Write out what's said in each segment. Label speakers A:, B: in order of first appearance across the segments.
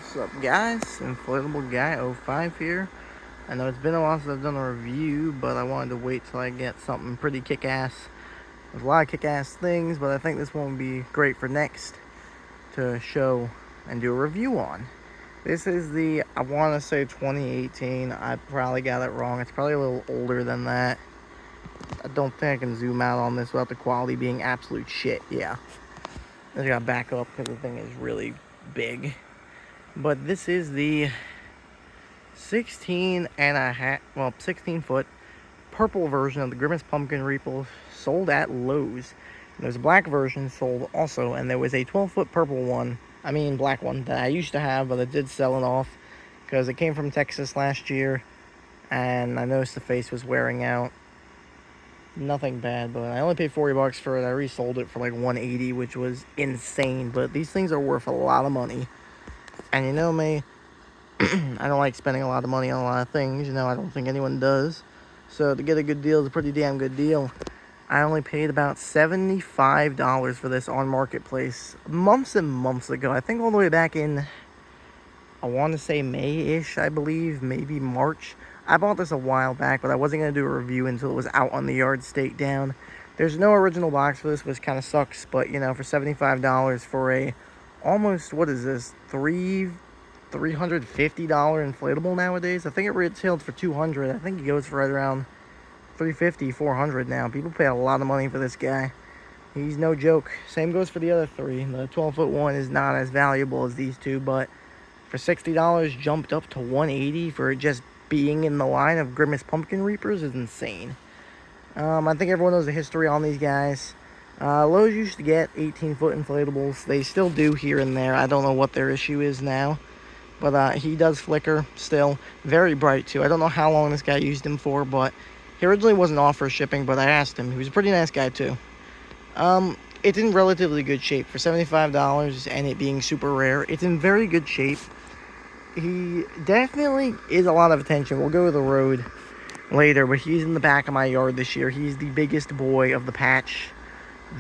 A: What's up, guys? Inflatable Guy 05 here. I know it's been a while since I've done a review, but I wanted to wait till I get something pretty kick-ass. There's a lot of kick-ass things, but I think this one would be great for next to show and do a review on. This is the, I want to say 2018. I probably got it wrong. It's probably a little older than that. I don't think I can zoom out on this without the quality being absolute shit. Yeah. I just gotta back up because the thing is really big. But this is the 16 foot purple version of the Grimace Pumpkin Reaper, sold at Lowe's. And there's a black version sold also, and there was a 12-foot purple one, black one, that I used to have, but I did sell it off because it came from Texas last year, and I noticed the face was wearing out. Nothing bad, but I only paid $40 for it. I resold it for like $180, which was insane, but these things are worth a lot of money. And you know me, I don't like spending a lot of money on a lot of things. You know, I don't think anyone does. So to get a good deal is a pretty damn good deal. I only paid about $75 for this on Marketplace months and months ago. I think all the way back in, I want to say May-ish, I believe, maybe March. I bought this a while back, but I wasn't going to do a review until it was out on the yard stake down. There's no original box for this, which kind of sucks. But, you know, for $75 for a almost, what is this, $350 inflatable nowadays. I think it retailed for $200. I think it goes for right around $350, $400 now. People pay a lot of money for this guy. He's no joke. Same goes for the other three. The 12-foot one is not as valuable as these two, but for $60 jumped up to $180 for just being in the line of Grimace Pumpkin Reapers is insane. I think everyone knows the history on these guys. Lowe's used to get 18-foot inflatables. They still do here and there. I don't know what their issue is now. But he does flicker still. Very bright, too. I don't know how long this guy used him for, but he originally wasn't off for shipping, but I asked him. He was a pretty nice guy, too. It's in relatively good shape. For $75 and it being super rare, it's in very good shape. He definitely is a lot of attention. We'll go to the road later, but he's in the back of my yard this year. He's the biggest boy of the patch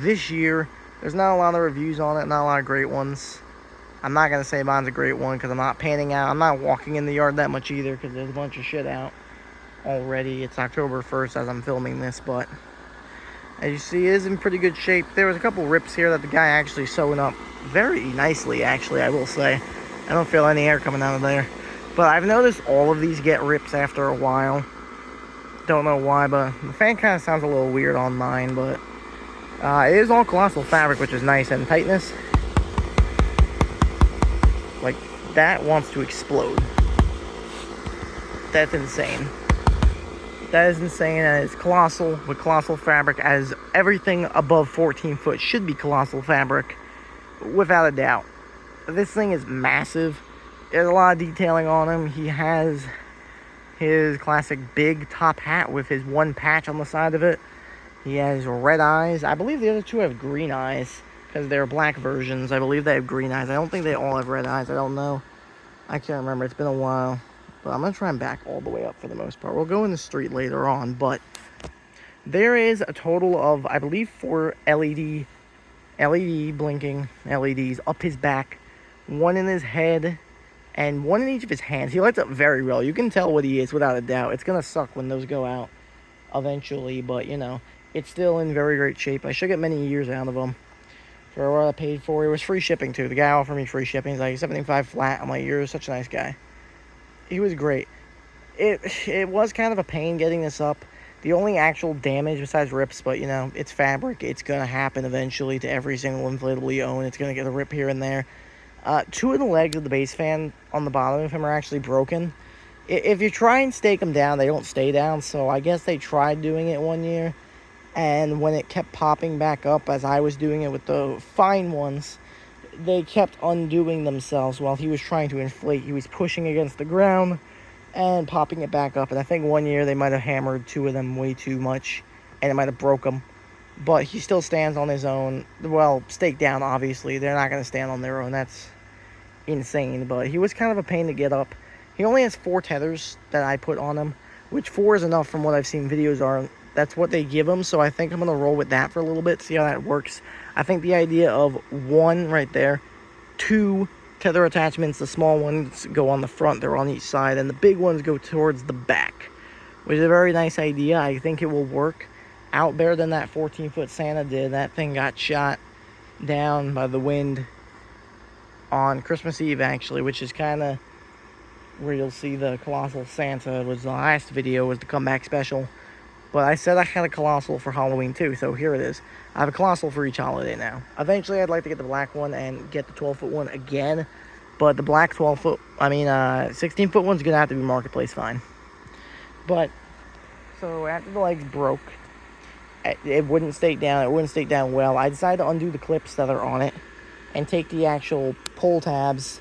A: this year. There's not a lot of reviews on it, not a lot of great ones. I'm not going to say mine's a great one because I'm not panning out. I'm not walking in the yard that much either because there's a bunch of shit out already. It's October 1st as I'm filming this, but as you see, it is in pretty good shape. There was a couple rips here that the guy actually sewed up very nicely, actually, I will say. I don't feel any air coming out of there. But I've noticed all of these get rips after a while. Don't know why, but the fan kind of sounds a little weird on mine, but it is all colossal fabric, which is nice, and tightness, like, that wants to explode. That's insane. That is insane, and it's colossal with colossal fabric, as everything above 14 foot should be colossal fabric, without a doubt. This thing is massive. There's a lot of detailing on him. He has his classic big top hat with his one patch on the side of it. He has red eyes. I believe the other two have green eyes because they're black versions. I believe they have green eyes. I don't think they all have red eyes. I don't know. I can't remember. It's been a while. But I'm going to try and back all the way up for the most part. We'll go in the street later on. But there is a total of, I believe, 4 LED blinking LEDs up his back. 1 in his head and 1 in each of his hands. He lights up very well. You can tell what he is without a doubt. It's going to suck when those go out eventually. But, you know, it's still in very great shape. I should get many years out of him for what I paid for. It was free shipping, too. The guy offered me free shipping. He's like, 75 flat. I'm like, you're such a nice guy. He was great. It was kind of a pain getting this up. The only actual damage besides rips, but, you know, it's fabric. It's going to happen eventually to every single inflatable you own. It's going to get a rip here and there. 2 of the legs of the base fan on the bottom of him are actually broken. If you try and stake them down, they don't stay down. So I guess they tried doing it one year. And when it kept popping back up, as I was doing it with the fine ones, they kept undoing themselves while he was trying to inflate. He was pushing against the ground and popping it back up. And I think one year they might have hammered 2 of them way too much, and it might have broke them. But he still stands on his own. Well, staked down, obviously. They're not going to stand on their own. That's insane. But he was kind of a pain to get up. He only has 4 tethers that I put on him, which 4 is enough from what I've seen videos are. That's what they give him, so I think I'm going to roll with that for a little bit, see how that works. I think the idea of 1 right there, 2 tether attachments. The small ones go on the front, they're on each side, and the big ones go towards the back, which is a very nice idea. I think it will work out better than that 14-foot Santa did. That thing got shot down by the wind on Christmas Eve, actually, which is kind of where you'll see the Colossal Santa. Was the last video, was the comeback special. But I said I had a Colossal for Halloween too, so here it is. I have a Colossal for each holiday now. Eventually, I'd like to get the black one and get the 12-foot one again. But the black 16-foot one's going to have to be Marketplace fine. But, so after the legs broke, it wouldn't stake down. It wouldn't stake down well. I decided to undo the clips that are on it and take the actual pull tabs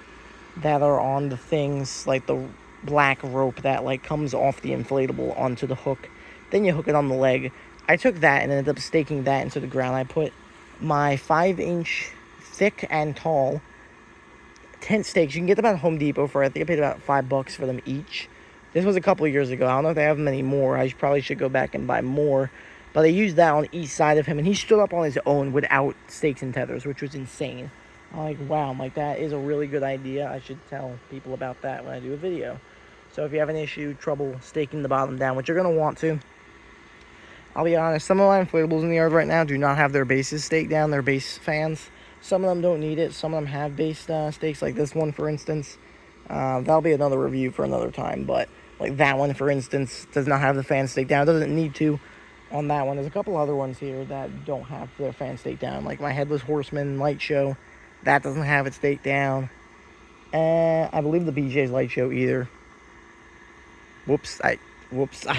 A: that are on the things, like the black rope that like comes off the inflatable onto the hook. Then you hook it on the leg. I took that and ended up staking that into the ground. I put my 5-inch thick and tall tent stakes. You can get them at Home Depot for, I think I paid about $5 for them each. This was a couple of years ago. I don't know if they have them anymore. I probably should go back and buy more. But I used that on each side of him, and he stood up on his own without stakes and tethers, which was insane. I'm like, wow, I'm like, that is a really good idea. I should tell people about that when I do a video. So if you have an issue, trouble staking the bottom down, which you're going to want to, I'll be honest, some of my inflatables in the yard right now do not have their bases staked down, their base fans. Some of them don't need it. Some of them have base stakes, like this one, for instance. That'll be another review for another time, but like that one, for instance, does not have the fan staked down. It doesn't need to on that one. There's a couple other ones here that don't have their fan staked down, like my Headless Horseman light show. That doesn't have it staked down. And I believe the BJ's light show either. Whoops, I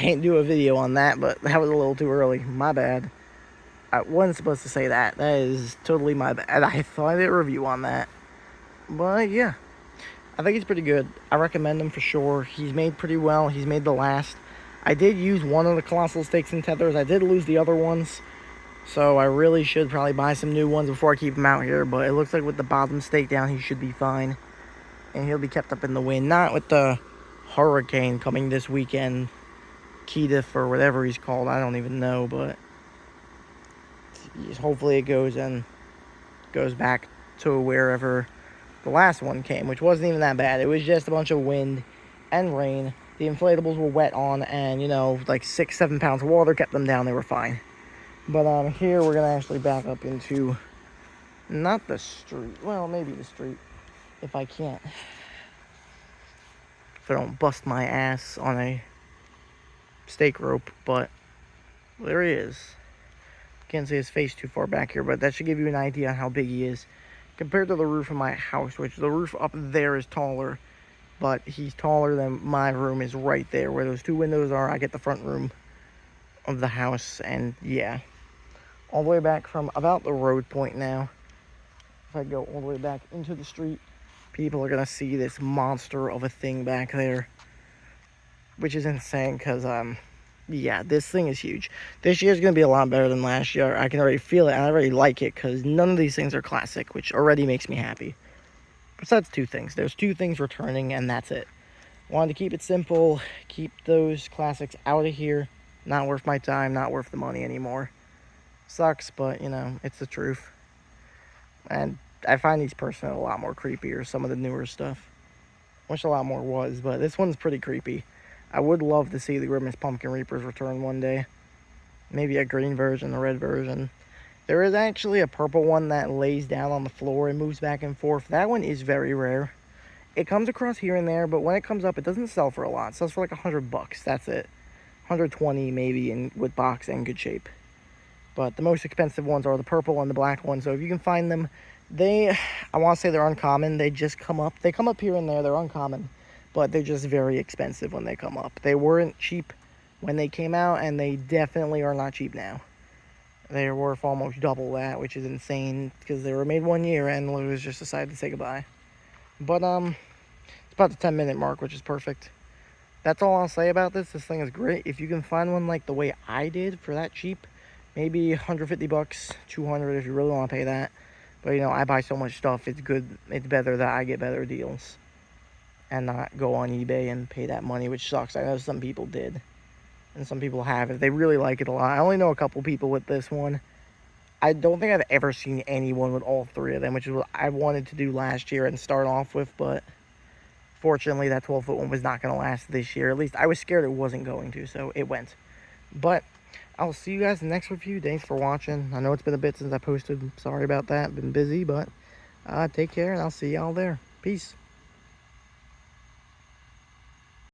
A: didn't do a video on that, but that was a little too early. My bad. I wasn't supposed to say that. That is totally my bad. I thought I did a review on that. But yeah, I think he's pretty good. I recommend him for sure. He's made pretty well. He's made the last. I did use one of the Colossal stakes and tethers. I did lose the other ones. So I really should probably buy some new ones before I keep him out here. But it looks like with the bottom stake down, he should be fine. And he'll be kept up in the wind. Not with the hurricane coming this weekend. Keith or whatever he's called. I don't even know. But hopefully it goes back to wherever the last one came. Which wasn't even that bad. It was just a bunch of wind and rain. The inflatables were wet on. And, you know, like 6-7 pounds of water kept them down. They were fine. But here we're going to actually back up into, not the street, well, maybe the street, if I can't. If I don't bust my ass on a stake rope, but there he is. Can't see his face too far back here, but that should give you an idea on how big he is. Compared to the roof of my house, which the roof up there is taller, but he's taller than my room is right there. Where those two windows are, I get the front room of the house, and yeah. All the way back from about the road point now. If I go all the way back into the street, people are going to see this monster of a thing back there. Which is insane because, yeah, this thing is huge. This year's going to be a lot better than last year. I can already feel it, and I already like it because none of these things are classic, which already makes me happy. Besides two things. There's two things returning, and that's it. Wanted to keep it simple, keep those classics out of here. Not worth my time, not worth the money anymore. Sucks, but, you know, it's the truth. And I find these personal a lot more creepier, some of the newer stuff. Wish a lot more was, but this one's pretty creepy. I would love to see the Grimace Pumpkin Reapers return one day. Maybe a green version, a red version. There is actually a purple one that lays down on the floor and moves back and forth. That one is very rare. It comes across here and there, but when it comes up, it doesn't sell for a lot. It sells for like $100. That's it. 120 maybe with box and good shape. But the most expensive ones are the purple and the black ones. So if you can find them, I want to say they're uncommon. They just come up. They come up here and there. They're uncommon. But they're just very expensive when they come up. They weren't cheap when they came out, and they definitely are not cheap now. They're worth almost double that, which is insane because they were made 1 year and Lewis just decided to say goodbye. But it's about the 10-minute mark, which is perfect. That's all I'll say about this. This thing is great. If you can find one like the way I did for that cheap, maybe $150, $200 if you really want to pay that. But, you know, I buy so much stuff, it's good. It's better that I get better deals and not go on eBay and pay that money, which sucks. I know some people did, and some people have if they really like it a lot. I only know a couple people with this one, I don't think I've ever seen anyone with all three of them, which is what I wanted to do last year and start off with, but fortunately that 12-foot one was not going to last this year. At least I was scared it wasn't going to, so it went. But I'll see you guys in the next review. Thanks for watching. I know it's been a bit since I posted. Sorry about that. Been busy, but take care, and I'll see y'all there. Peace.